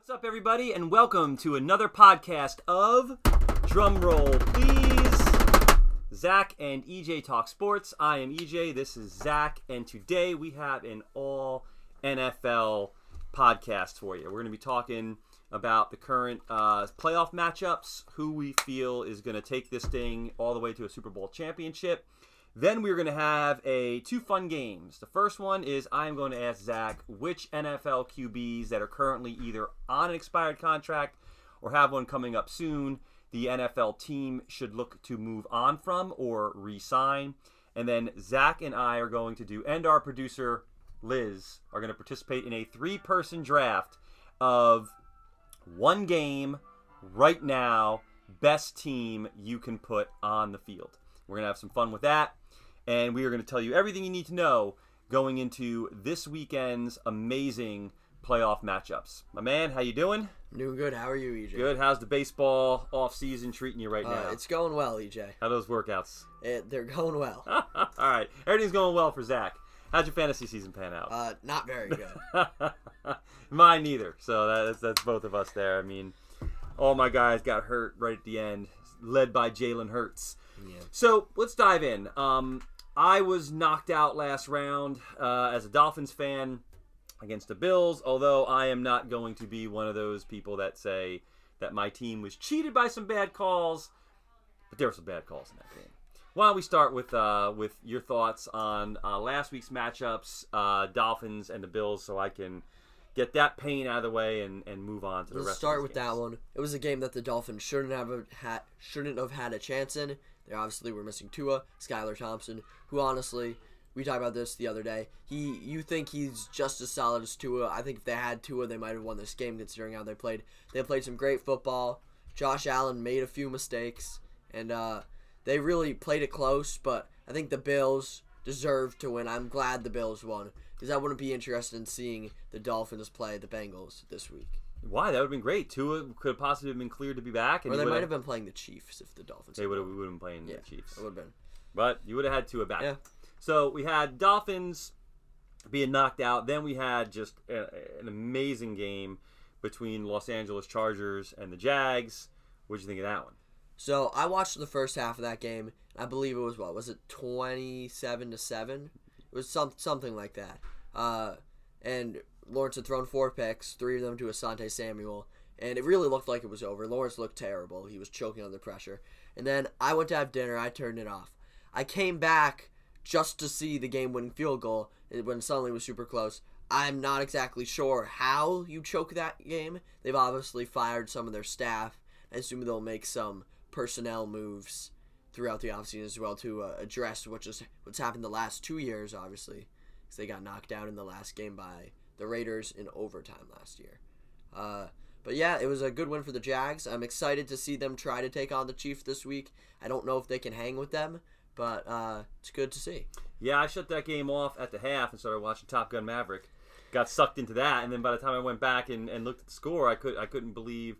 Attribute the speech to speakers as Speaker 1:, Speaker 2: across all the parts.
Speaker 1: What's up, everybody, and welcome to another podcast of Drumroll, Please. Zach and EJ Talk Sports. I am EJ, this is Zach, and today we have an all NFL podcast for you. We're going to be talking about the current playoff matchups, who we feel is going to take this thing all the way to a Super Bowl championship. Then we're going to have two fun games. The first one is I'm going to ask Zach which NFL QBs that are currently either on an expired contract or have one coming up soon the NFL team should look to move on from or re-sign. And then Zach and I are going to do, and our producer Liz, are going to participate in a 3-person draft of one game right now, best team you can put on the field. We're going to have some fun with that. And we are going to tell you everything you need to know going into this weekend's amazing playoff matchups. My man, how you doing?
Speaker 2: I'm doing good. How are you, EJ?
Speaker 1: Good. How's the baseball off-season treating you right now?
Speaker 2: It's going well, EJ.
Speaker 1: How are those workouts?
Speaker 2: They're going well.
Speaker 1: All right. Everything's going well for Zach. How'd your fantasy season pan out?
Speaker 2: Not very good.
Speaker 1: Mine neither. So that's both of us there. I mean, all my guys got hurt right at the end, led by Jalen Hurts.
Speaker 2: Yeah.
Speaker 1: So let's dive in. I was knocked out last round as a Dolphins fan against the Bills, although I am not going to be one of those people that say that my team was cheated by some bad calls, but there were some bad calls in that game. Why don't we start with your thoughts on last week's matchups, Dolphins and the Bills, so I can get that pain out of the way and move on to the rest of the games.
Speaker 2: Let's start with that one. It was a game that the Dolphins shouldn't have had a chance in. They obviously were missing Tua, Skylar Thompson, who honestly, we talked about this the other day. You think he's just as solid as Tua. I think if they had Tua, they might have won this game considering how they played. They played some great football. Josh Allen made a few mistakes, and they really played it close, but I think the Bills deserved to win. I'm glad the Bills won, because I wouldn't be interested in seeing the Dolphins play the Bengals this week.
Speaker 1: Why? That would have been great. Tua could possibly have been cleared to be back. And
Speaker 2: or they might have been playing the Chiefs if the Dolphins.
Speaker 1: We would have been playing the Chiefs.
Speaker 2: It would have been.
Speaker 1: But you would have had Tua back.
Speaker 2: Yeah.
Speaker 1: So we had Dolphins being knocked out. Then we had just an amazing game between Los Angeles Chargers and the Jags. What did you think of that one?
Speaker 2: So I watched the first half of that game. I believe it was, what was it, 27-7? It was something like that. And Lawrence had thrown 4 picks, 3 of them to Asante Samuel, and it really looked like it was over. Lawrence looked terrible. He was choking under pressure. And then I went to have dinner. I turned it off. I came back just to see the game-winning field goal when suddenly it was super close. I'm not exactly sure how you choke that game. They've obviously fired some of their staff. I assume they'll make some personnel moves throughout the offseason as well to address what's happened the last 2 years, obviously, because they got knocked out in the last game by the Raiders in overtime last year. But yeah, it was a good win for the Jags. I'm excited to see them try to take on the Chiefs this week. I don't know if they can hang with them, but it's good to see.
Speaker 1: Yeah, I shut that game off at the half and started watching Top Gun Maverick. Got sucked into that, and then by the time I went back and looked at the score, I couldn't believe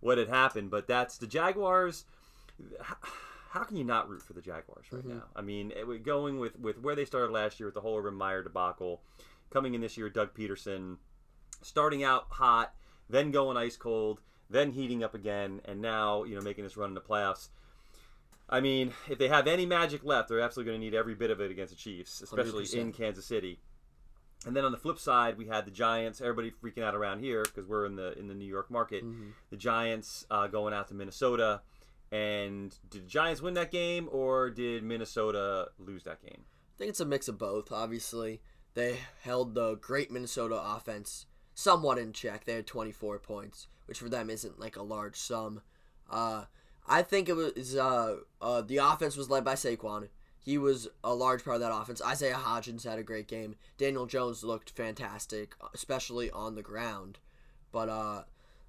Speaker 1: what had happened. But that's the Jaguars. How can you not root for the Jaguars right now? I mean, going with where they started last year with the whole Urban Meyer debacle, coming in this year, Doug Peterson, starting out hot, then going ice cold, then heating up again, and now making this run in the playoffs. I mean, if they have any magic left, they're absolutely going to need every bit of it against the Chiefs, especially 100%. In Kansas City. And then on the flip side, we had the Giants. Everybody freaking out around here because we're in the New York market. The Giants going out to Minnesota. And did the Giants win that game, or did Minnesota lose that game?
Speaker 2: I think it's a mix of both, obviously. They held the great Minnesota offense somewhat in check. They had 24 points, which for them isn't like a large sum. I think it was the offense was led by Saquon. He was a large part of that offense. Isaiah Hodgins had a great game. Daniel Jones looked fantastic, especially on the ground. But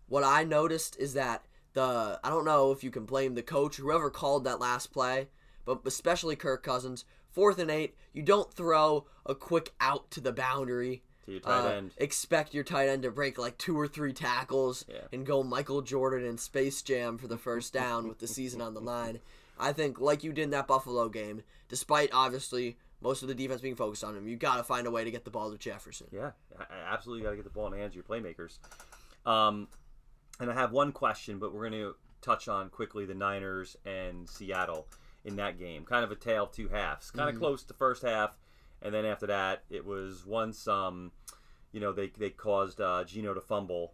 Speaker 2: what I noticed is that I don't know if you can blame the coach, whoever called that last play, but especially Kirk Cousins. 4th and 8, you don't throw a quick out to the boundary.
Speaker 1: To your tight end.
Speaker 2: Expect your tight end to break like 2 or 3 tackles and go Michael Jordan in Space Jam for the first down with the season on the line. I think, like you did in that Buffalo game, despite obviously most of the defense being focused on him, you got to find a way to get the ball to Jefferson.
Speaker 1: Yeah, absolutely got to get the ball in the hands of your playmakers. And I have one question, but we're going to touch on quickly the Niners and Seattle in that game. Kind of a tale of two halves. Kind of close to first half, and then after that, it was once they caused Geno to fumble.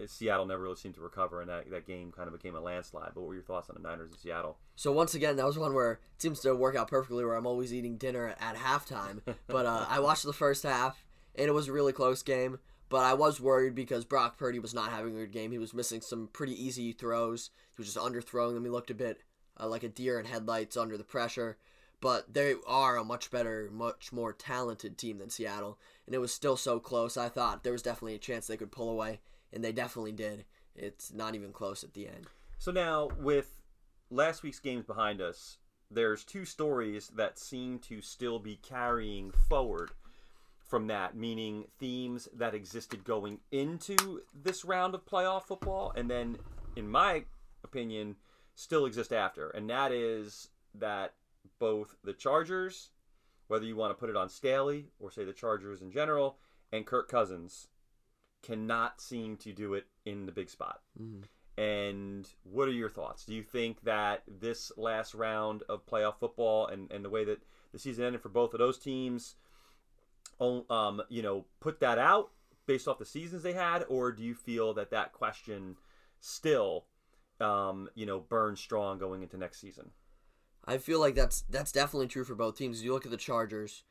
Speaker 1: Seattle never really seemed to recover, and that game kind of became a landslide. But what were your thoughts on the Niners and Seattle?
Speaker 2: So once again, that was one where it seems to work out perfectly, where I'm always eating dinner at halftime. But I watched the first half, and it was a really close game. But I was worried because Brock Purdy was not having a good game. He was missing some pretty easy throws. He was just underthrowing them. He looked a bit like a deer in headlights under the pressure. But they are a much better, much more talented team than Seattle. And it was still so close. I thought there was definitely a chance they could pull away. And they definitely did. It's not even close at the end.
Speaker 1: So now, with last week's games behind us, there's two stories that seem to still be carrying forward from that, meaning themes that existed going into this round of playoff football, and then, in my opinion, still exist after. And that is that both the Chargers, whether you want to put it on Staley or say the Chargers in general, and Kirk Cousins cannot seem to do it in the big spot. And what are your thoughts? Do you think that this last round of playoff football and the way that the season ended for both of those teams put that out based off the seasons they had, or do you feel that question still, burns strong going into next season?
Speaker 2: I feel like that's definitely true for both teams. You look at the Chargers,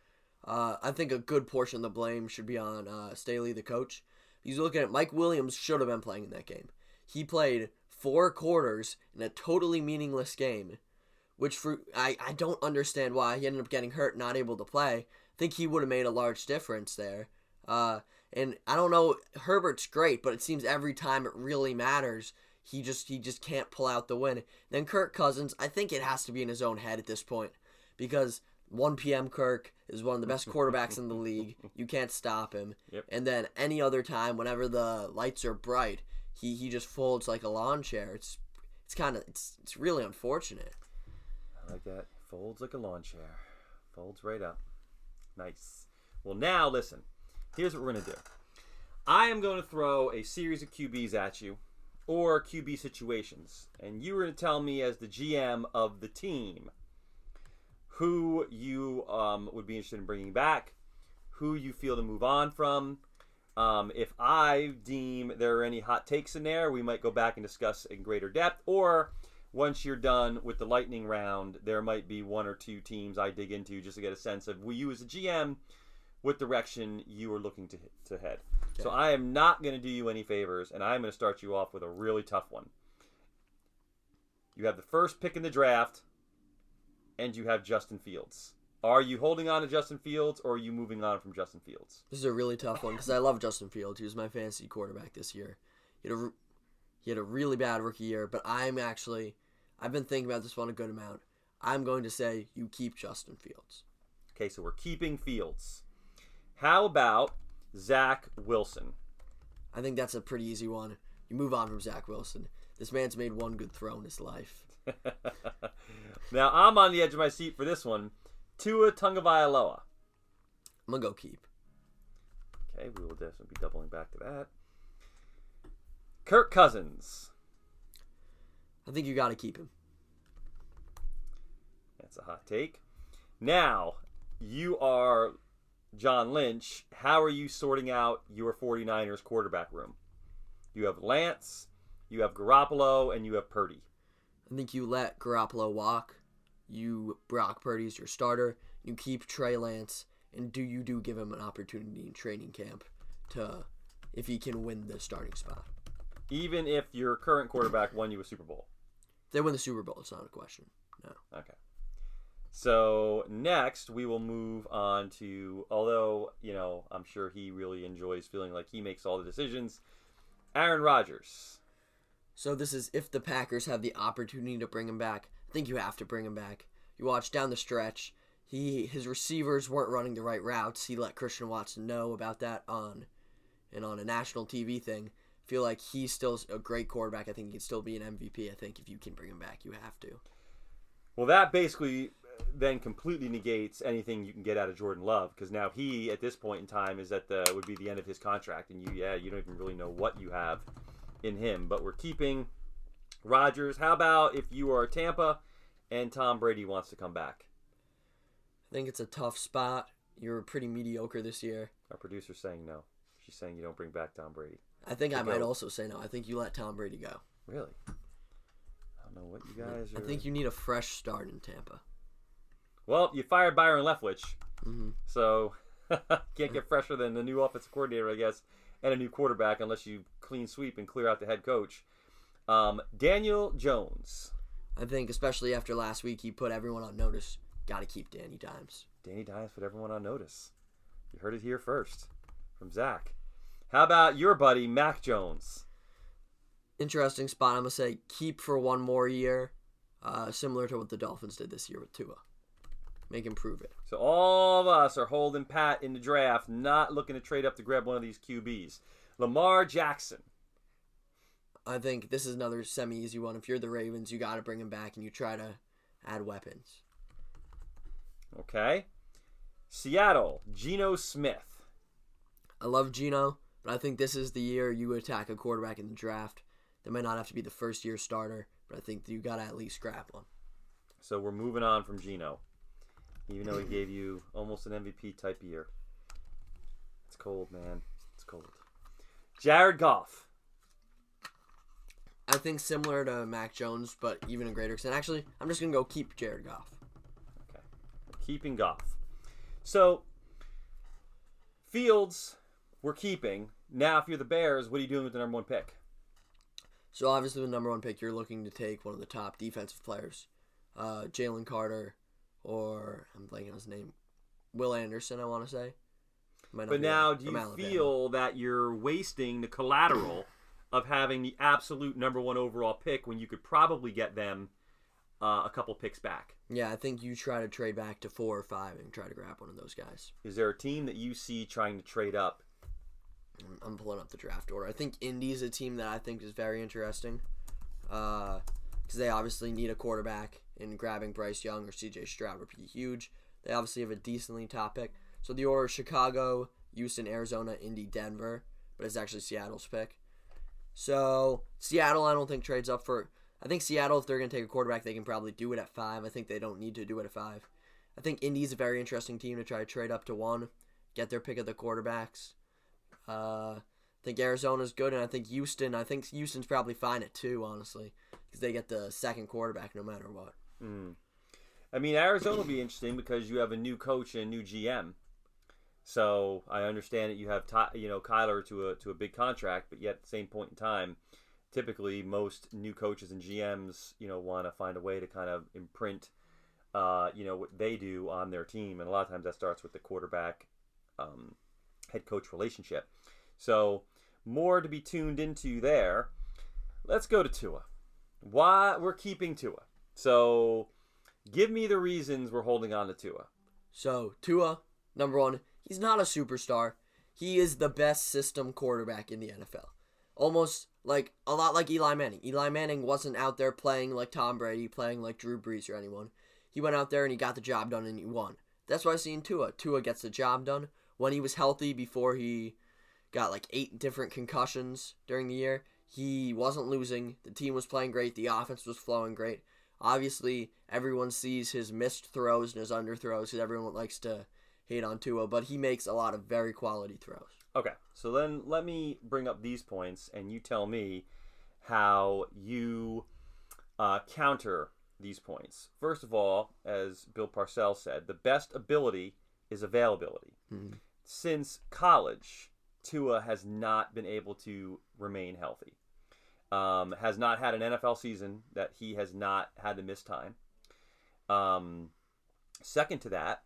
Speaker 2: I think a good portion of the blame should be on Staley, the coach. You look at it, Mike Williams should have been playing in that game. He played 4 quarters in a totally meaningless game, which I don't understand why. He ended up getting hurt, not able to play. I think he would have made a large difference there. And I don't know, Herbert's great, but it seems every time it really matters, he just can't pull out the win. Then Kirk Cousins, I think it has to be in his own head at this point, because 1 p.m. Kirk is one of the best quarterbacks in the league. You can't stop him.
Speaker 1: Yep.
Speaker 2: And then any other time, whenever the lights are bright, he just folds like a lawn chair. It's really unfortunate.
Speaker 1: I like that. Folds like a lawn chair. Folds right up. Nice. Well, now listen. Here's what we're going to do. I am going to throw a series of QBs at you, or QB situations, and you were going to tell me as the GM of the team who you would be interested in bringing back, who you feel to move on from. If I deem there are any hot takes in there, we might go back and discuss in greater depth, or once you're done with the lightning round, there might be 1 or 2 teams I dig into just to get a sense of, will you as a GM, what direction you are looking to head. Okay. So I am not going to do you any favors, and I'm going to start you off with a really tough one. You have the first pick in the draft, and you have Justin Fields. Are you holding on to Justin Fields, or are you moving on from Justin Fields?
Speaker 2: This is a really tough one because I love Justin Fields. He was my fantasy quarterback this year. He had a really bad rookie year, but I've been thinking about this one a good amount. I'm going to say you keep Justin Fields.
Speaker 1: Okay, so we're keeping Fields. How about Zach Wilson?
Speaker 2: I think that's a pretty easy one. You move on from Zach Wilson. This man's made one good throw in his life.
Speaker 1: Now, I'm on the edge of my seat for this one. Tua Tagovailoa.
Speaker 2: I'm going to go keep.
Speaker 1: Okay, we will definitely be doubling back to that. Kirk Cousins.
Speaker 2: I think you got to keep him.
Speaker 1: That's a hot take. Now, you are John Lynch. How are you sorting out your 49ers quarterback room? You have Lance, you have Garoppolo, and you have Purdy.
Speaker 2: I think you let Garoppolo walk. Brock Purdy's your starter. You keep Trey Lance, and you give him an opportunity in training camp if he can win the starting spot.
Speaker 1: Even if your current quarterback won you a Super Bowl?
Speaker 2: If they win the Super Bowl, it's not a question. No.
Speaker 1: Okay. So next we will move on to, although, I'm sure he really enjoys feeling like he makes all the decisions, Aaron Rodgers.
Speaker 2: So this is if the Packers have the opportunity to bring him back. I think you have to bring him back. You watch down the stretch, his receivers weren't running the right routes. He let Christian Watson know about that on a national TV thing. I feel like he's still a great quarterback. I think he can still be an MVP. I think if you can bring him back, you have to.
Speaker 1: Well, that basically then completely negates anything you can get out of Jordan Love, because now he, at this point in time, is at the would be the end of his contract, and you don't even really know what you have in him. But we're keeping Rodgers. How about if you are Tampa and Tom Brady wants to come back?
Speaker 2: I think it's a tough spot. You're pretty mediocre this year.
Speaker 1: Our producer's saying no. She's saying you don't bring back Tom Brady.
Speaker 2: I think I might also say no. I think you let Tom Brady go.
Speaker 1: Really? I don't know what you guys are...
Speaker 2: I think you need a fresh start in Tampa.
Speaker 1: Well, you fired Byron Leftwich,
Speaker 2: Mm-hmm.
Speaker 1: so can't get fresher than the new offensive coordinator, I guess, and a new quarterback unless you clean sweep and clear out the head coach. Daniel Jones.
Speaker 2: I think, especially after last week, he put everyone on notice. Got to keep Danny Dimes.
Speaker 1: Danny Dimes put everyone on notice. You heard it here first from Zach. How about your buddy, Mac Jones?
Speaker 2: Interesting spot. I'm going to say keep for one more year, similar to what the Dolphins did this year with Tua. Make him prove it.
Speaker 1: So all of us are holding pat in the draft, not looking to trade up to grab one of these QBs. Lamar Jackson.
Speaker 2: I think this is another semi-easy one. If you're the Ravens, you got to bring him back and you try to add weapons.
Speaker 1: Okay. Seattle, Geno Smith.
Speaker 2: I love Geno, but I think this is the year you attack a quarterback in the draft. That might not have to be the first-year starter, but I think you got to at least grab one.
Speaker 1: So we're moving on from Geno, even though he gave you almost an MVP type year. It's cold, man. It's cold. Jared Goff.
Speaker 2: I think similar to Mac Jones, but even a greater extent. Actually, I'm just going to go keep Jared Goff.
Speaker 1: Okay. Keeping Goff. So, Fields, we're keeping. Now, if you're the Bears, what are you doing with the number one pick?
Speaker 2: So, obviously, the number one pick, you're looking to take one of the top defensive players. Jalen Carter, or I'm blanking on his name, Will Anderson, I want to say.
Speaker 1: But now, do you feel that you're wasting the collateral of having the absolute number one overall pick when you could probably get them a couple picks back?
Speaker 2: Yeah, I think you try to trade back to 4 or 5 and try to grab one of those guys.
Speaker 1: Is there a team that you see trying to trade up?
Speaker 2: I'm pulling up the draft order. I think Indy's a team that I think is very interesting because they obviously need a quarterback, and grabbing Bryce Young or C.J. Stroud would be huge. They obviously have a decently top pick. So the order is Chicago, Houston, Arizona, Indy, Denver, but it's actually Seattle's pick. So Seattle, I don't think trades up for... I think Seattle, if they're going to take a quarterback, they can probably do it at 5. I think they don't need to do it at 5. I think Indy's a very interesting team to try to trade up to 1, get their pick of the quarterbacks. I think Arizona's good, and I think Houston's probably fine at 2, honestly, because they get the second quarterback no matter what.
Speaker 1: I mean, Arizona will be interesting because you have a new coach and a new GM. So I understand that you have Kyler to a big contract, but yet at the same point in time, typically most new coaches and GMs want to find a way to kind of imprint what they do on their team, and a lot of times that starts with the quarterback head coach relationship. So more to be tuned into there. Let's go to Tua. Why we're keeping Tua? So give me the reasons we're holding on to Tua.
Speaker 2: So Tua, number one, he's not a superstar. He is the best system quarterback in the NFL. Almost like a lot like Eli Manning. Eli Manning wasn't out there playing like Tom Brady, playing like Drew Brees or anyone. He went out there and he got the job done and he won. That's what I see in Tua. Tua gets the job done. When he was healthy before he got like 8 different concussions during the year, he wasn't losing. The team was playing great. The offense was flowing great. Obviously, everyone sees his missed throws and his underthrows because everyone likes to hate on Tua, but he makes a lot of very quality throws.
Speaker 1: Okay, so then let me bring up these points, and you tell me how you counter these points. First of all, as Bill Parcells said, the best ability is availability.
Speaker 2: Mm-hmm.
Speaker 1: Since college, Tua has not been able to remain healthy. Has not had an NFL season that he has not had to miss time. Second to that,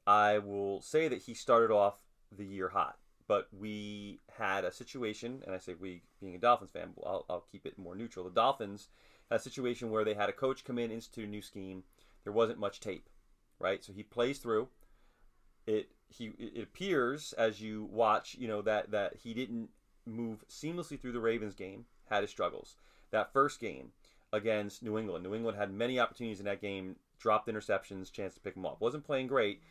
Speaker 1: I will say that he started off the year hot. But we had a situation, and I say we, being a Dolphins fan, I'll keep it more neutral. The Dolphins had a situation where they had a coach come in, institute a new scheme. There wasn't much tape, right? So he plays through. It appears as you watch, that he didn't move seamlessly through the Ravens game, had his struggles. That first game against New England had many opportunities in that game dropped interceptions, chance to pick them off. Wasn't playing great.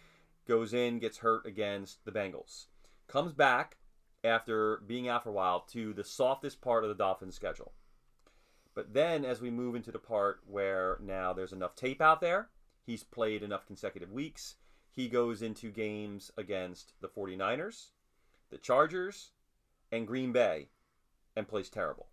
Speaker 1: Goes in, gets hurt against the Bengals. Comes back after being out for a while to the softest part of the Dolphins' schedule. But then as we move into the part where now there's enough tape out there, he's played enough consecutive weeks, he goes into games against the 49ers, the Chargers, and Green Bay, and plays terrible.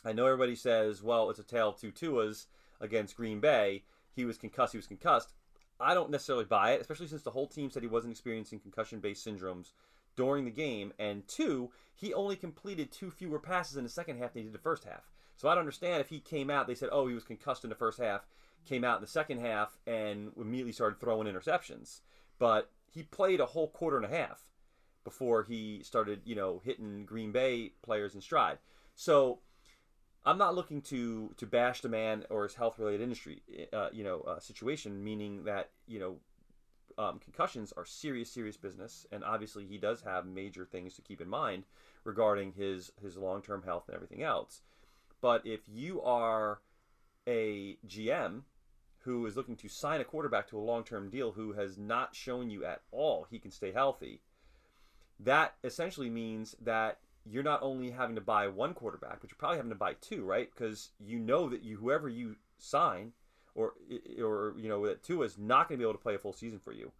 Speaker 1: I know everybody says, well, it's a tale of two Tuas against Green Bay. He was concussed. I don't necessarily buy it, especially since the whole team said he wasn't experiencing concussion-based syndromes during the game. And two, he only completed 2 fewer passes in the second half than he did the first half. So I don't understand if he came out, they said, oh, he was concussed in the first half, came out in the second half and immediately started throwing interceptions. But he played a whole quarter and a half before he started, hitting Green Bay players in stride. So I'm not looking to bash the man or his health-related industry, situation, meaning that, concussions are serious business, and obviously he does have major things to keep in mind regarding his long-term health and everything else. But if you are a GM who is looking to sign a quarterback to a long-term deal who has not shown you at all he can stay healthy, that essentially means that you're not only having to buy one quarterback, but you're probably having to buy 2, right? Because you know that whoever you sign or that Tua is not going to be able to play a full season for you.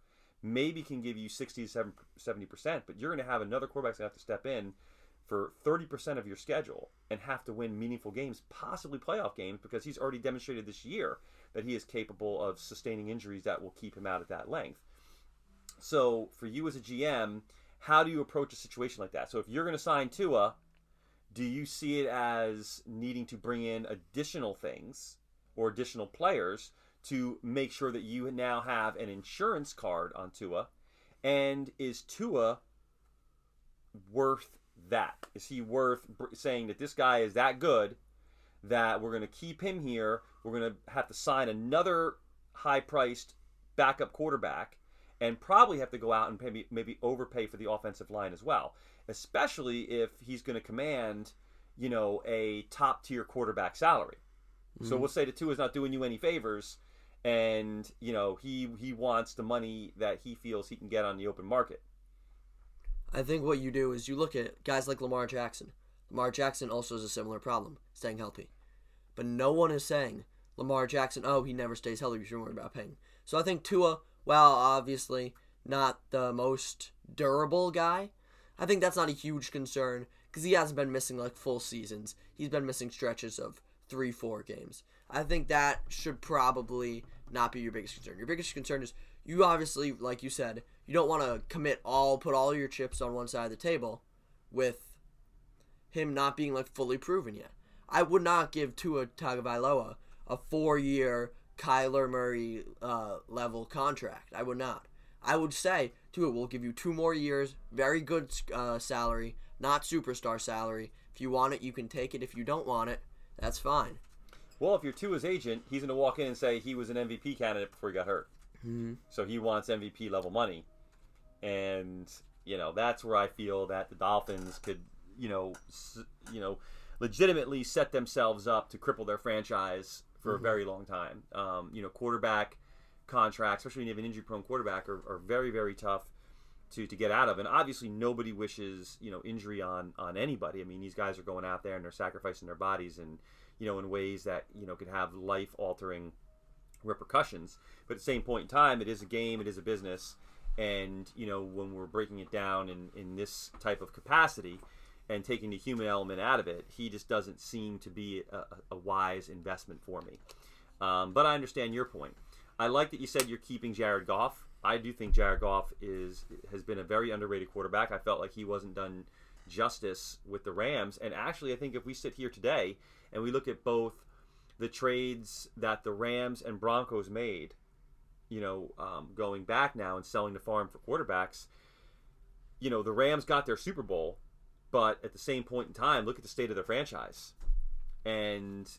Speaker 1: Maybe can give you 60 to 70%, but you're going to have another quarterback that have to step in for 30% of your schedule and have to win meaningful games, possibly playoff games, because he's already demonstrated this year that he is capable of sustaining injuries that will keep him out at that length. So for you as a GM, how do you approach a situation like that? So if you're going to sign Tua, do you see it as needing to bring in additional things or additional players to make sure that you now have an insurance card on Tua? And is Tua worth that? Is he worth saying that this guy is that good that we're going to keep him here? We're going to have to sign another high-priced backup quarterback and probably have to go out and maybe overpay for the offensive line as well, especially if he's going to command, a top-tier quarterback salary. Mm-hmm. So we'll say that Tua's not doing you any favors, and, he wants the money that he feels he can get on the open market.
Speaker 2: I think what you do is you look at guys like Lamar Jackson. Lamar Jackson also has a similar problem, staying healthy. But no one is saying, Lamar Jackson, he never stays healthy, you shouldn't worry about paying. So I think Tua, while obviously not the most durable guy, I think that's not a huge concern because he hasn't been missing full seasons. He's been missing stretches of 3-4 games. I think that should probably not be your biggest concern. Your biggest concern is you obviously, like you said, you don't want to put all your chips on one side of the table with him not being fully proven yet. I would not give Tua Tagovailoa a 4-year Kyler Murray level contract. I would not. I would say, Tua, we'll give you 2 more years, very good salary, not superstar salary. If you want it, you can take it. If you don't want it, that's fine.
Speaker 1: Well, if you're Tua's agent, he's going to walk in and say he was an MVP candidate before he got hurt. Mm-hmm. So he wants MVP level money. And, that's where I feel that the Dolphins could, legitimately set themselves up to cripple their franchise for a very long time. Quarterback contracts, especially when you have an injury-prone quarterback, are very, very tough to get out of. And obviously nobody wishes, injury on anybody. I mean, these guys are going out there and they're sacrificing their bodies and, in ways that, could have life-altering repercussions. But at the same point in time, it is a game, it is a business. And, when we're breaking it down in this type of capacity and taking the human element out of it, he just doesn't seem to be a wise investment for me. But I understand your point. I like that you said you're keeping Jared Goff. I do think Jared Goff has been a very underrated quarterback. I felt like he wasn't done justice with the Rams. And actually, I think if we sit here today and we look at both the trades that the Rams and Broncos made, going back now and selling the farm for quarterbacks, the Rams got their Super Bowl, but at the same point in time, look at the state of their franchise. And,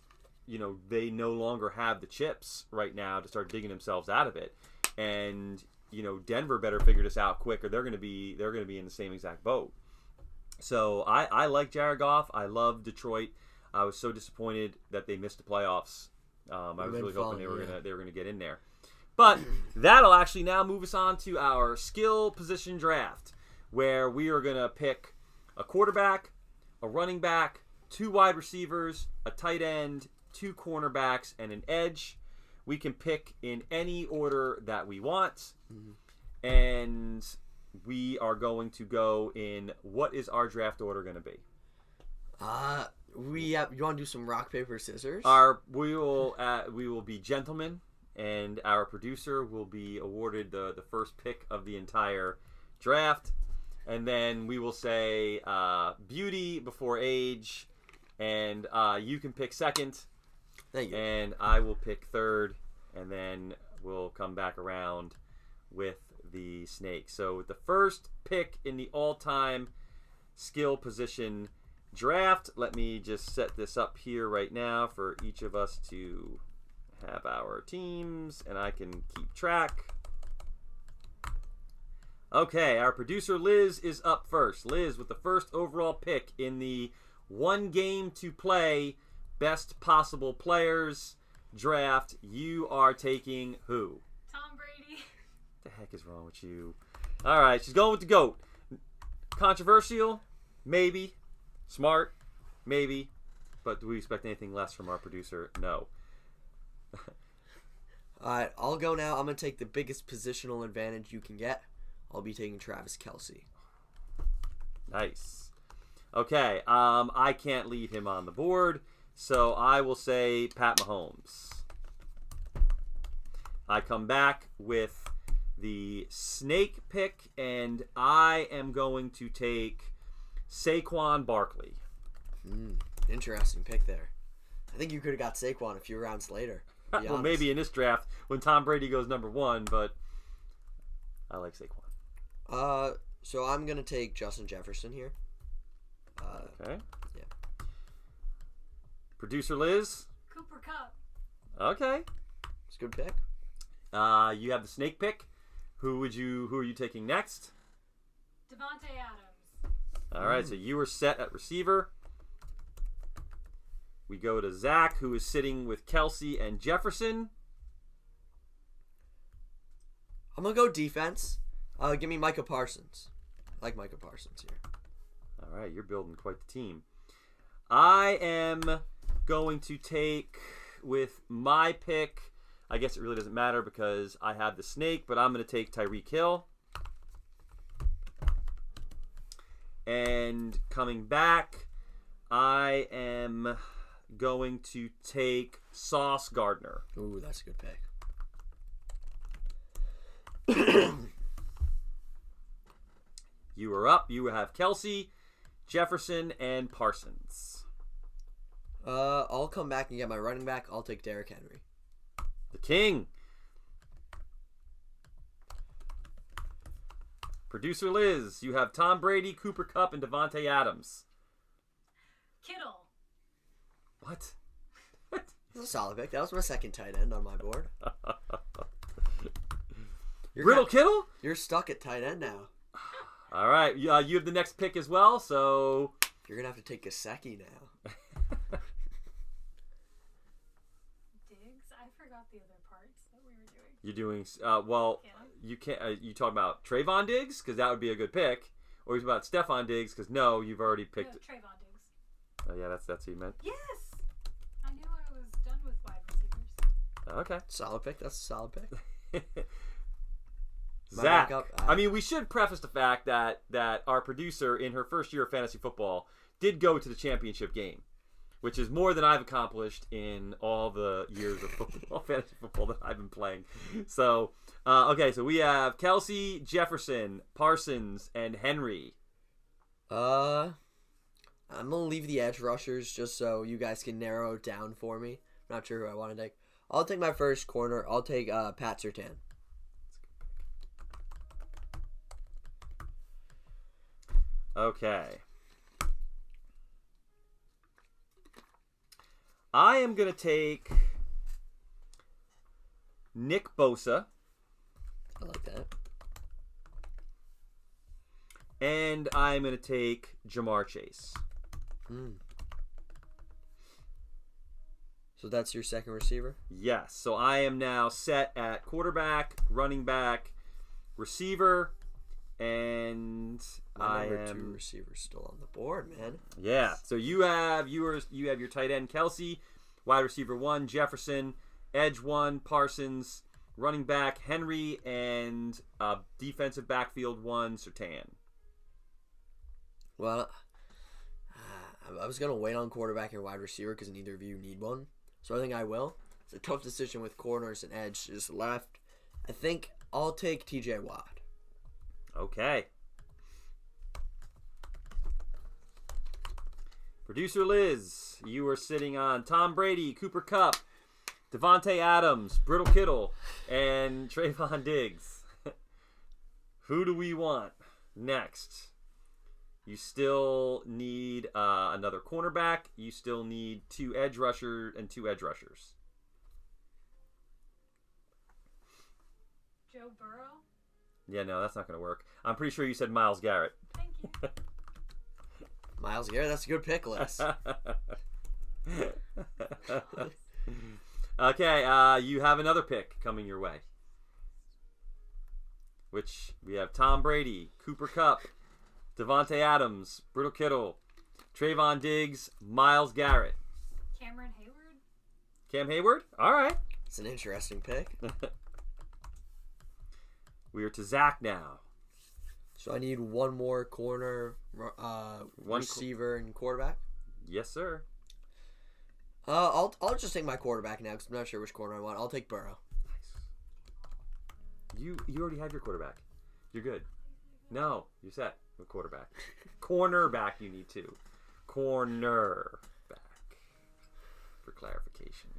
Speaker 1: they no longer have the chips right now to start digging themselves out of it. And, Denver better figure this out quick or they're going to be in the same exact boat. So I like Jared Goff. I love Detroit. I was so disappointed that they missed the playoffs I was
Speaker 2: Been
Speaker 1: really hoping
Speaker 2: fun,
Speaker 1: they were gonna get in there. But that'll actually now move us on to our skill position draft, where we are gonna pick a quarterback, a running back, 2 wide receivers, a tight end, 2 cornerbacks, and an edge. We can pick in any order that we want, and we are going to go in. What is our draft order going to be?
Speaker 2: You want to do some rock paper scissors?
Speaker 1: We will be gentlemen, and our producer will be awarded the first pick of the entire draft, and then we will say beauty before age, and you can pick second.
Speaker 2: Thank you.
Speaker 1: And I will pick third, and then we'll come back around with the snake. So with the first pick in the all-time skill position draft, let me just set this up here right now for each of us to have our teams, and I can keep track. Okay, our producer Liz is up first. Liz, with the first overall pick in the 1 game to play best possible players draft, you are taking who?
Speaker 3: Tom Brady.
Speaker 1: What the heck is wrong with you? All right, she's going with the GOAT. Controversial? Maybe. Smart? Maybe. But do we expect anything less from our producer? No.
Speaker 2: All right, I'll go now. I'm going to take the biggest positional advantage you can get. I'll be taking Travis Kelce.
Speaker 1: Nice. Okay, I can't leave him on the board, so I will say Pat Mahomes. I come back with the snake pick, and I am going to take Saquon Barkley.
Speaker 2: Interesting pick there. I think you could have got Saquon a few rounds later.
Speaker 1: Well, maybe in this draft when Tom Brady goes number 1, but I like Saquon.
Speaker 2: So I'm going to take Justin Jefferson here.
Speaker 1: Okay.
Speaker 2: Yeah.
Speaker 1: Producer Liz?
Speaker 3: Cooper Kupp.
Speaker 1: Okay.
Speaker 2: It's a good pick.
Speaker 1: You have the snake pick. Who are you taking next?
Speaker 3: Devontae Adams.
Speaker 1: All right, so you were set at receiver. We go to Zach, who is sitting with Kelce and Jefferson.
Speaker 2: I'm going to go defense. Give me Micah Parsons. I like Micah Parsons here.
Speaker 1: All right, you're building quite the team. I am going to take with my pick. I guess it really doesn't matter because I have the snake, but I'm going to take Tyreek Hill. And coming back, I am going to take Sauce Gardner.
Speaker 2: Ooh, that's a good pick.
Speaker 1: You are up. You have Kelce, Jefferson, and Parsons.
Speaker 2: I'll come back and get my running back. I'll take Derrick Henry.
Speaker 1: The King. Producer Liz, you have Tom Brady, Cooper Kupp, and Devontae Adams.
Speaker 3: Kittle.
Speaker 1: What?
Speaker 2: That's a solid pick. That was my second tight end on my board.
Speaker 1: Kittle?
Speaker 2: You're stuck at tight end now.
Speaker 1: All right. You have the next pick as well, so...
Speaker 2: You're going to have to take Gesicki now.
Speaker 3: Diggs? I forgot the other parts that we were doing.
Speaker 1: You're doing... you can't... you talking about Trayvon Diggs? Because that would be a good pick. Or he's about Stephon Diggs? Because no, you've already picked...
Speaker 3: Trayvon Diggs.
Speaker 1: Oh, yeah, that's what you meant.
Speaker 3: Yes! I knew I was done with wide receivers.
Speaker 1: Okay.
Speaker 2: Solid pick. That's a solid pick.
Speaker 1: Zach, I mean, we should preface the fact that our producer, in her first year of fantasy football, did go to the championship game, which is more than I've accomplished in all the years of football, fantasy football that I've been playing. So, okay, so we have Kelce, Jefferson, Parsons, and Henry.
Speaker 2: I'm going to leave the edge rushers just so you guys can narrow it down for me. I'm not sure who I want to take. I'll take my first corner. I'll take Pat Surtain.
Speaker 1: Okay. I am going to take Nick Bosa.
Speaker 2: I like that.
Speaker 1: And I'm going to take Jamar Chase.
Speaker 2: So that's your second receiver?
Speaker 1: Yes. So I am now set at quarterback, running back, receiver, and
Speaker 2: My number 2 receiver still on the board, man.
Speaker 1: Yeah. So you have your tight end Kelsey, wide receiver 1 Jefferson, edge 1 Parsons, running back Henry, and defensive backfield 1 Surtain.
Speaker 2: Well, I was gonna wait on quarterback and wide receiver because neither of you need one. So I think I will. It's a tough decision with corners and edge just left. I think I'll take T.J. Watt.
Speaker 1: Okay. Producer Liz, you are sitting on Tom Brady, Cooper Kupp, Devontae Adams, Brittle Kittle, and Trayvon Diggs. Who do we want next? You still need another cornerback. You still need 2 edge rushers and 2 edge rushers.
Speaker 3: Joe Burrow?
Speaker 1: Yeah, no, that's not going to work. I'm pretty sure you said Myles Garrett.
Speaker 3: Thank you.
Speaker 2: Myles Garrett, that's a good pick, Liz.
Speaker 1: Okay, you have another pick coming your way. Which we have Tom Brady, Cooper Kupp, Devontae Adams, Brittle Kittle, Trayvon Diggs, Myles Garrett.
Speaker 3: Cameron Hayward?
Speaker 1: Cam Hayward? All right.
Speaker 2: It's an interesting pick.
Speaker 1: We are to Zach now.
Speaker 2: So I need one more corner, receiver, and quarterback.
Speaker 1: Yes, sir.
Speaker 2: I'll just take my quarterback now because I'm not sure which corner I want. I'll take Burrow.
Speaker 1: You already have your quarterback. You're good. No, you're set with quarterback. Cornerback you need to. Cornerback. For clarification.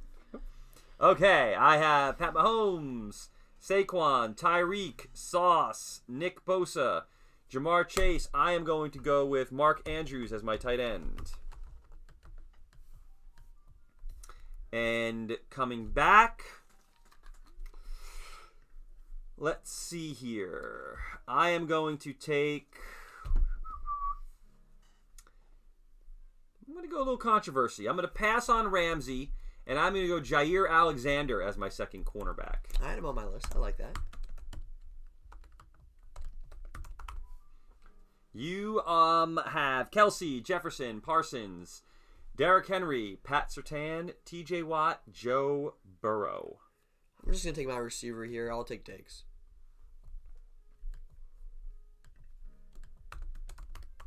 Speaker 1: Okay, I have Pat Mahomes, Saquon, Tyreek, Sauce, Nick Bosa, Jamar Chase. I am going to go with Mark Andrews as my tight end. And coming back, let's see here. I am going to take... I'm going to go a little controversy. I'm going to pass on Ramsey, and I'm going to go Jair Alexander as my second cornerback.
Speaker 2: I had him on my list. I like that.
Speaker 1: You have Kelsey, Jefferson, Parsons, Derrick Henry, Pat Surtain, T.J. Watt, Joe Burrow.
Speaker 2: I'm just going to take my receiver here. I'll take Diggs.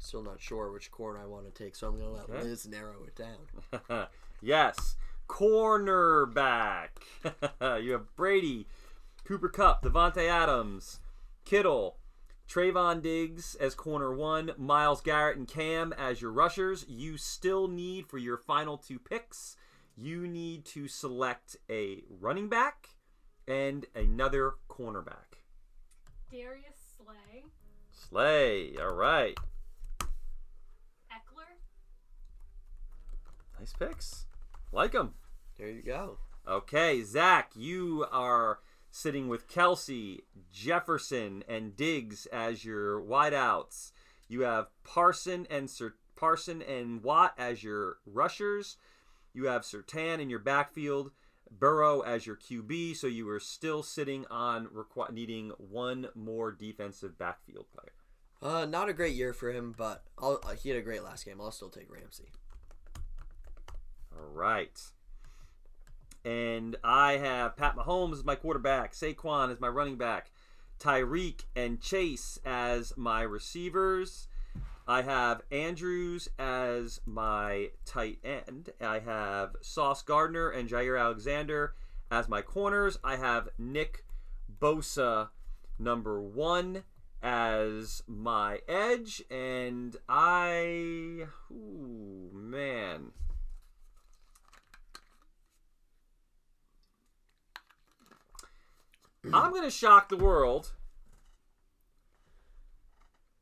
Speaker 2: Still not sure which corner I want to take, so I'm going to let Liz narrow it down.
Speaker 1: Yes. Cornerback. You have Brady, Cooper Kupp, Devontae Adams, Kittle, Trayvon Diggs as corner 1, Myles Garrett and Cam as your rushers. You still need, for your final 2 picks, you need to select a running back and another cornerback.
Speaker 3: Darius Slay.
Speaker 1: Slay. All right.
Speaker 3: Eckler.
Speaker 1: Nice picks. Like them.
Speaker 2: There you go.
Speaker 1: Okay, Zach, you are sitting with Kelsey, Jefferson, and Diggs as your wideouts. You have Parson and Watt as your rushers. You have Surtain in your backfield, Burrow as your QB. So you are still sitting on needing one more defensive backfield player.
Speaker 2: Not a great year for him, but he had a great last game. I'll still take Ramsey.
Speaker 1: All right. And I have Pat Mahomes as my quarterback, Saquon as my running back, Tyreek and Chase as my receivers. I have Andrews as my tight end. I have Sauce Gardner and Jair Alexander as my corners. I have Nick Bosa, number 1, as my edge. And man. I'm going to shock the world,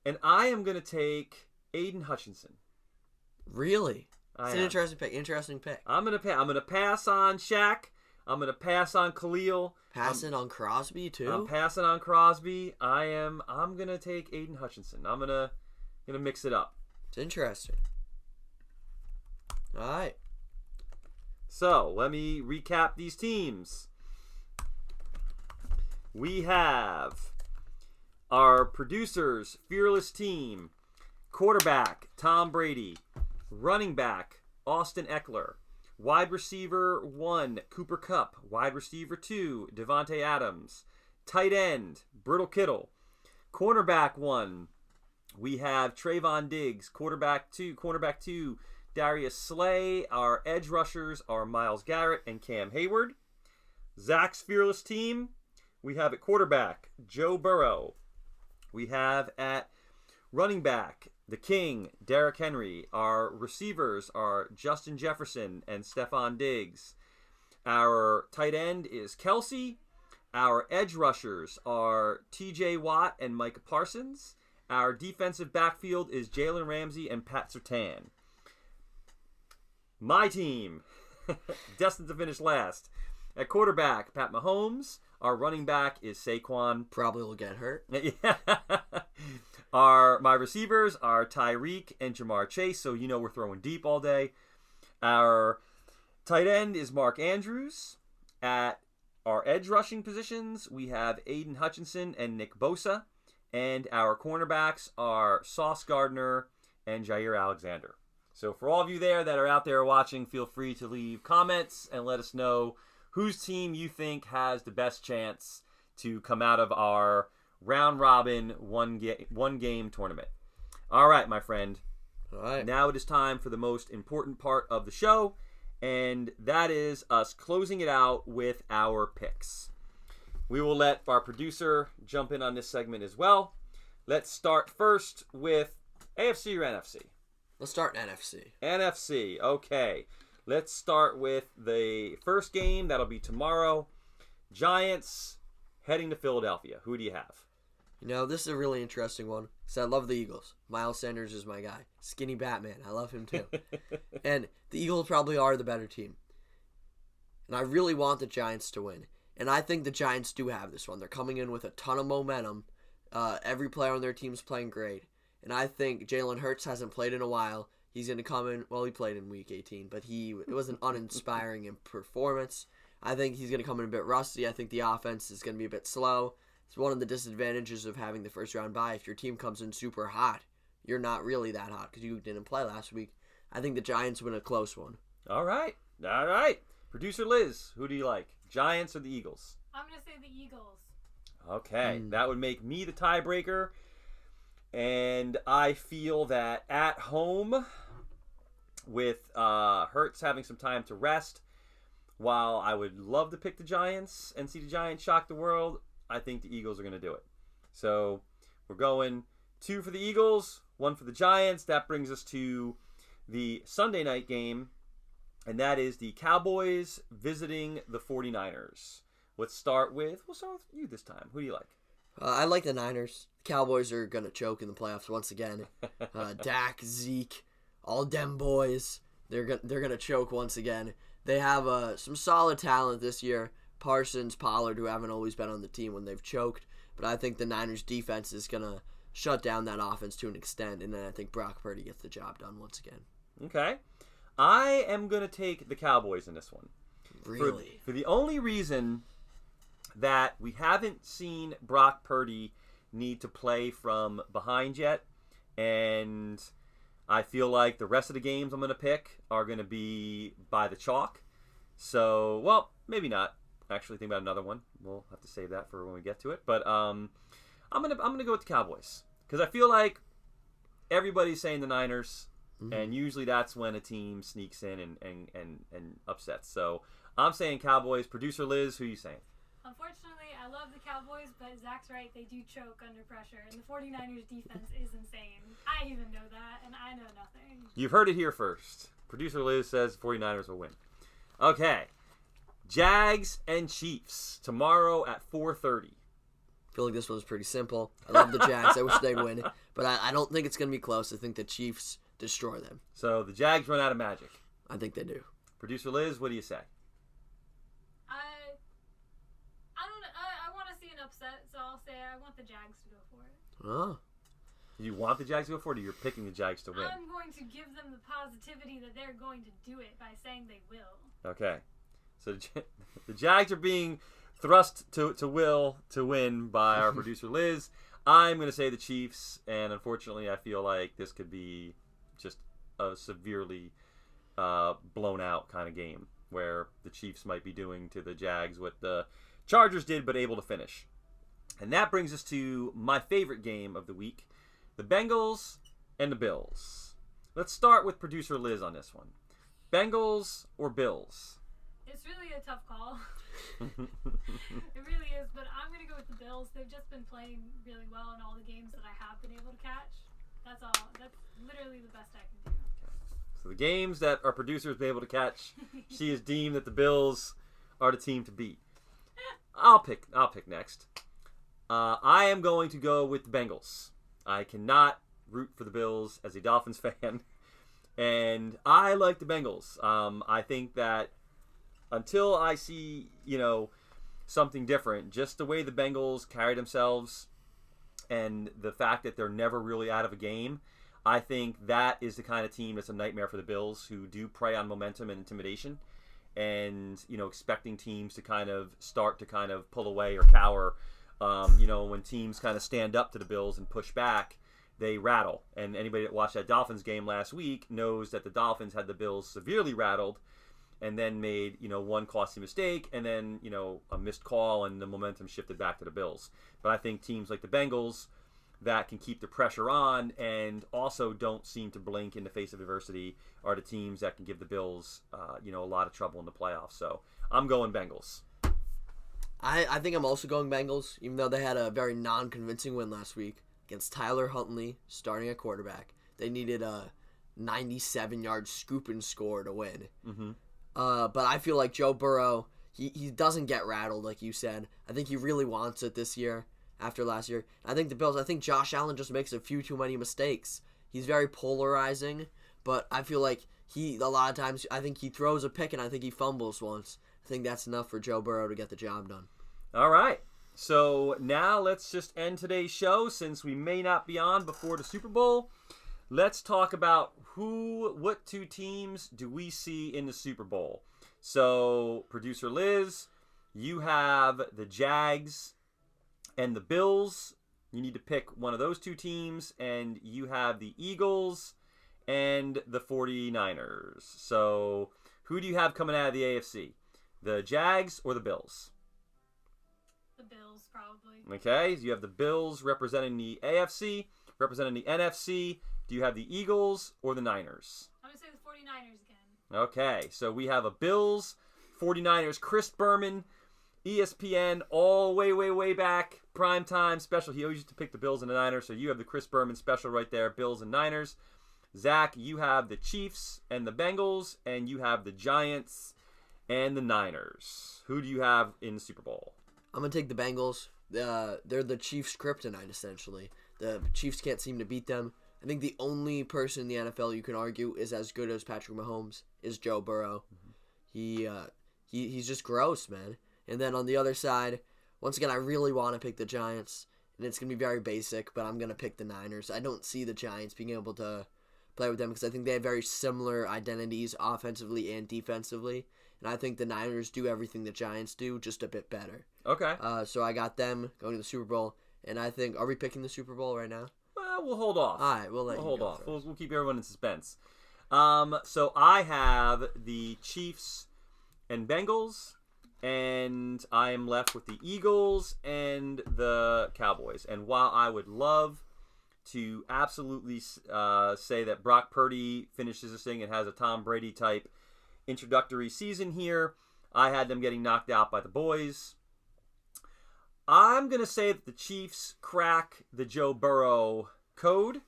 Speaker 1: and I am going to take Aiden Hutchinson.
Speaker 2: Really? It's an interesting pick.
Speaker 1: I'm going to pass on Shaq. I'm going to pass on Khalil.
Speaker 2: Passing on Crosby too?
Speaker 1: I'm passing on Crosby. I'm going to take Aiden Hutchinson. I'm going to mix it up.
Speaker 2: It's interesting. All right.
Speaker 1: So let me recap these teams. We have our producers' fearless team. Quarterback, Tom Brady. Running back, Austin Eckler. Wide receiver 1, Cooper Kupp. Wide receiver 2, Devontae Adams. Tight end, Brittle Kittle. Cornerback 1, we have Trayvon Diggs. Cornerback 2, Darius Slay. Our edge rushers are Myles Garrett and Cam Hayward. Zach's fearless team, we have at quarterback, Joe Burrow. We have at running back, the King, Derrick Henry. Our receivers are Justin Jefferson and Stephon Diggs. Our tight end is Kelsey. Our edge rushers are TJ Watt and Micah Parsons. Our defensive backfield is Jalen Ramsey and Pat Surtain. My team, destined to finish last. At quarterback, Pat Mahomes. Our running back is Saquon.
Speaker 2: Probably will get hurt.
Speaker 1: My receivers are Tyreek and Jamar Chase, so you know we're throwing deep all day. Our tight end is Mark Andrews. At our edge rushing positions, we have Aiden Hutchinson and Nick Bosa. And our cornerbacks are Sauce Gardner and Jair Alexander. So for all of you there that are out there watching, feel free to leave comments and let us know whose team you think has the best chance to come out of our round robin one game tournament. All right, my friend.
Speaker 2: All right.
Speaker 1: Now it is time for the most important part of the show, and that is us closing it out with our picks. We will let our producer jump in on this segment as well. Let's start first with AFC or NFC?
Speaker 2: Let's start NFC.
Speaker 1: NFC, okay. Let's start with the first game. That'll be tomorrow. Giants heading to Philadelphia. Who do you have?
Speaker 2: You know, this is a really interesting one because I love the Eagles. Miles Sanders is my guy. Skinny Batman. I love him too. And the Eagles probably are the better team. And I really want the Giants to win. And I think the Giants do have this one. They're coming in with a ton of momentum. Every player on their team is playing great. And I think Jalen Hurts hasn't played in a while. He's going to come in. Well, he played in Week 18, but it was an uninspiring performance. I think he's going to come in a bit rusty. I think the offense is going to be a bit slow. It's one of the disadvantages of having the first round bye. If your team comes in super hot, you're not really that hot because you didn't play last week. I think the Giants win a close one.
Speaker 1: All right. Producer Liz, who do you like? Giants or the Eagles?
Speaker 3: I'm going to say the Eagles.
Speaker 1: Okay, that would make me the tiebreaker. And I feel that at home, with Hurts having some time to rest, while I would love to pick the Giants and see the Giants shock the world, I think the Eagles are going to do it. So we're going 2 for the Eagles, 1 for the Giants. That brings us to the Sunday night game, and that is the Cowboys visiting the 49ers. We'll start with you this time. Who do you like?
Speaker 2: I like the Niners. The Cowboys are going to choke in the playoffs once again. Dak, Zeke, all dem boys, they're gonna choke once again. They have some solid talent this year. Parsons, Pollard, who haven't always been on the team when they've choked. But I think the Niners' defense is going to shut down that offense to an extent. And then I think Brock Purdy gets the job done once again.
Speaker 1: Okay. I am going to take the Cowboys in this one.
Speaker 2: Really?
Speaker 1: For the only reason that we haven't seen Brock Purdy need to play from behind yet. And I feel like the rest of the games I'm going to pick are going to be by the chalk. So, well, maybe not. Actually, think about another one. We'll have to save that for when we get to it. But I'm gonna go with the Cowboys because I feel like everybody's saying the Niners, and usually that's when a team sneaks in and upsets. So I'm saying Cowboys. Producer Liz, who are you saying?
Speaker 3: Unfortunately, I love the Cowboys, but Zach's right. They do choke under pressure, and the 49ers defense is insane. I even know that, and I know nothing.
Speaker 1: You've heard it here first. Producer Liz says 49ers will win. Okay. Jags and Chiefs tomorrow at 4:30.
Speaker 2: I feel like this one's pretty simple. I love the Jags. I wish they'd win. But I don't think it's going to be close. I think the Chiefs destroy them.
Speaker 1: So the Jags run out of magic.
Speaker 2: I think they do.
Speaker 1: Producer Liz, what do you say?
Speaker 3: I want to see an upset, so I'll say I want the Jags to go for it.
Speaker 2: Oh.
Speaker 1: You want the Jags to go for it, or you're picking the Jags to win?
Speaker 3: I'm going to give them the positivity that they're going to do it by saying they will.
Speaker 1: Okay. So the Jags are being thrust to will to win by our producer Liz. I'm going to say the Chiefs, and unfortunately I feel like this could be just a severely blown out kind of game where the Chiefs might be doing to the Jags what the Chargers did but able to finish. And that brings us to my favorite game of the week, the Bengals and the Bills. Let's start with producer Liz on this one. Bengals or Bills?
Speaker 3: It's really a tough call. It really is, but I'm going to go with the Bills. They've just been playing really well in all the games that I have been able to catch. That's all. That's literally the best I can do.
Speaker 1: So the games that our producer has been able to catch, she has deemed that the Bills are the team to beat. I'll pick next. I am going to go with the Bengals. I cannot root for the Bills as a Dolphins fan, and I like the Bengals. I think that until I see, something different, just the way the Bengals carry themselves and the fact that they're never really out of a game, I think that is the kind of team that's a nightmare for the Bills, who do prey on momentum and intimidation and, expecting teams to kind of start to kind of pull away or cower. When teams kind of stand up to the Bills and push back, they rattle. And anybody that watched that Dolphins game last week knows that the Dolphins had the Bills severely rattled and then made, one costly mistake and then, a missed call, and the momentum shifted back to the Bills. But I think teams like the Bengals that can keep the pressure on and also don't seem to blink in the face of adversity are the teams that can give the Bills, a lot of trouble in the playoffs. So I'm going Bengals.
Speaker 2: I think I'm also going Bengals, even though they had a very non-convincing win last week against Tyler Huntley starting at quarterback. They needed a 97-yard scoop and score to win.
Speaker 1: Mm-hmm.
Speaker 2: But I feel like Joe Burrow, he doesn't get rattled, like you said. I think he really wants it this year after last year. I think the Bills, I think Josh Allen just makes a few too many mistakes. He's very polarizing, but I feel like a lot of times, I think he throws a pick and I think he fumbles once. I think that's enough for Joe Burrow to get the job done.
Speaker 1: All right. So now let's just end today's show, since we may not be on before the Super Bowl. Let's talk about what two teams do we see in the Super Bowl. So, producer Liz, you have the Jags and the Bills. You need to pick one of those two teams, and you have the Eagles and the 49ers. So, who do you have coming out of the AFC? The Jags or the Bills?
Speaker 3: The Bills, probably.
Speaker 1: Okay, so you have the Bills representing the AFC, representing the NFC. Do you have the Eagles or the Niners?
Speaker 3: I'm going to say the 49ers again.
Speaker 1: Okay, so we have a Bills, 49ers, Chris Berman, ESPN, all way back, primetime special. He always used to pick the Bills and the Niners, so you have the Chris Berman special right there, Bills and Niners. Zach, you have the Chiefs and the Bengals, and you have the Giants and the Niners. Who do you have in the Super Bowl?
Speaker 2: I'm going to take the Bengals. They're the Chiefs' kryptonite, essentially. The Chiefs can't seem to beat them. I think the only person in the NFL you can argue is as good as Patrick Mahomes is Joe Burrow. Mm-hmm. He's just gross, man. And then on the other side, once again, I really want to pick the Giants, and it's going to be very basic, but I'm going to pick the Niners. I don't see the Giants being able to play with them because I think they have very similar identities offensively and defensively, and I think the Niners do everything the Giants do, just a bit better.
Speaker 1: Okay.
Speaker 2: So I got them going to the Super Bowl, and I think, are we picking the Super Bowl right now?
Speaker 1: Well, we'll hold off.
Speaker 2: All right, we'll
Speaker 1: hold off. We'll keep everyone in suspense. So I have the Chiefs and Bengals, and I am left with the Eagles and the Cowboys. And while I would love to absolutely say that Brock Purdy finishes this thing and has a Tom Brady type introductory season here, I had them getting knocked out by the boys. I'm going to say that the Chiefs crack the Joe Burrow code,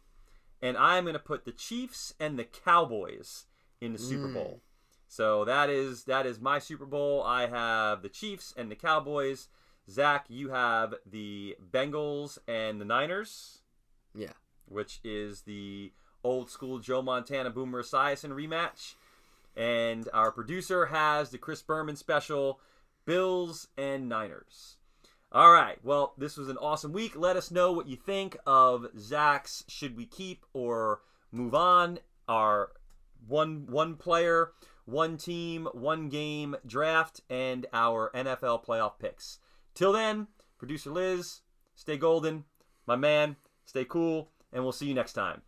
Speaker 1: and I'm going to put the Chiefs and the Cowboys in the Super Bowl. So that is my Super Bowl. I have the Chiefs and the Cowboys. Zach, you have the Bengals and the Niners.
Speaker 2: Yeah.
Speaker 1: Which is the old school Joe Montana Boomer Esiason rematch. And our producer has the Chris Berman special, Bills and Niners. All right. Well, this was an awesome week. Let us know what you think of Zach's should we keep or move on, our one player, one team, one game draft, and our NFL playoff picks. Till then, producer Liz, stay golden. My man, stay cool, and we'll see you next time.